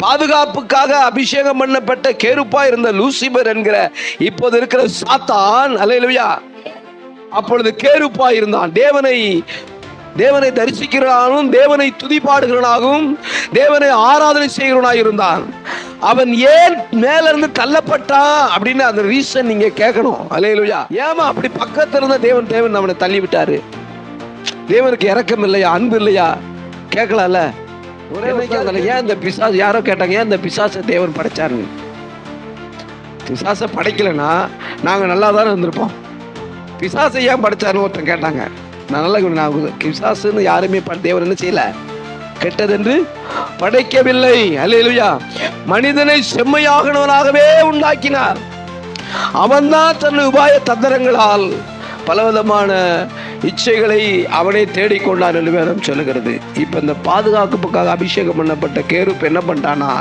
பாதுகாப்புக்காக அபிஷேகம் பண்ணப்பட்ட கேருப்பா இருந்த லூசிபர் என்கிற இப்போது இருக்கிற சாத்தான், அல்லேலூயா, அப்பொழுது கேருப்பா இருந்தான். தேவனை தரிசிக்கிறவனாகவும் தேவனை துதிப்பாடுகிறவனாகவும் தேவனை ஆராதனை செய்கிறவனாக இருந்தான். அவன் ஏன் மேல இருந்து தள்ளப்பட்டான் அப்படின்னு அந்த ரீசன் நீங்க கேட்கணும். அல்லேலூயா. ஏமா அப்படி பக்கத்துல இருந்த தேவன் அவனை தள்ளி விட்டாரு? தேவனுக்கு இரக்கம் இல்லையா, அன்பு இல்லையா? கேட்கலாம்ல. ஏன் இந்த பிசாசு, யாரோ கேட்டாங்க, ஏன் இந்த பிசாசை தேவன் படைச்சாருன்னு. பிசாசை படைக்கலைன்னா நாங்கள் நல்லா தானே இருந்திருப்போம். பிசாசை ஏன் படைச்சாருன்னு ஒருத்தன் கேட்டாங்க. நான் பிசாசுன்னு யாருமே தேவன் என்ன செய்யல, கெட்டதென்று படைக்கவில்லை. அல்லேலூயா. மனிதனை செம்மையாகனவனாகவே உண்டாக்கினார். அவன்தான் தன் உபாய தந்திரங்களால் பலவிதமான இச்சைகளை அவனை தேடிக்கொண்டான் என்று வேதம் சொல்லுகிறது. இப்ப இந்த பாதுகாப்புக்காக அபிஷேகம் பண்ணப்பட்ட கேருப் என்ன பண்ணிட்டானா,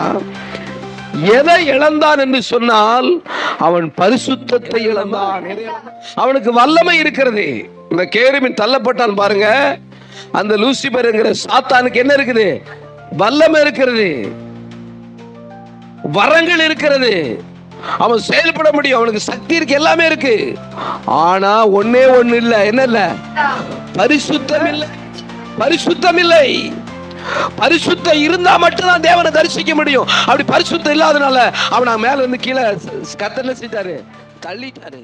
எதை இழந்தான் என்று சொன்னால் அவன் பரிசுத்தத்தை இழந்தான். அவனுக்கு வல்லமை இருக்கிறது. இந்த கேருபின் தள்ளப்பட்டான் பாருங்க, அந்த லூசிபர் என்கிற சாத்தானுக்கு என்ன இருக்குது? வல்லமை இருக்கிறது, வரங்கள் இருக்கிறது, அவன் செயல்பட முடியும், அவனுக்கு சக்தி இருக்கு, எல்லாமே இருக்கு. ஆனா ஒன்னே ஒண்ணு இல்ல. என்ன இல்ல? பரிசுத்தம் இல்லை. பரிசுத்தம் இல்லை. பரிசுத்தம் இருந்தா மட்டும்தான் தேவனை தரிசிக்க முடியும். அப்படி பரிசுத்தம் இல்லாதனால அவனை மேல இருந்து கீழே கர்த்தர் செஞ்சாரு, தள்ளிட்டாரு.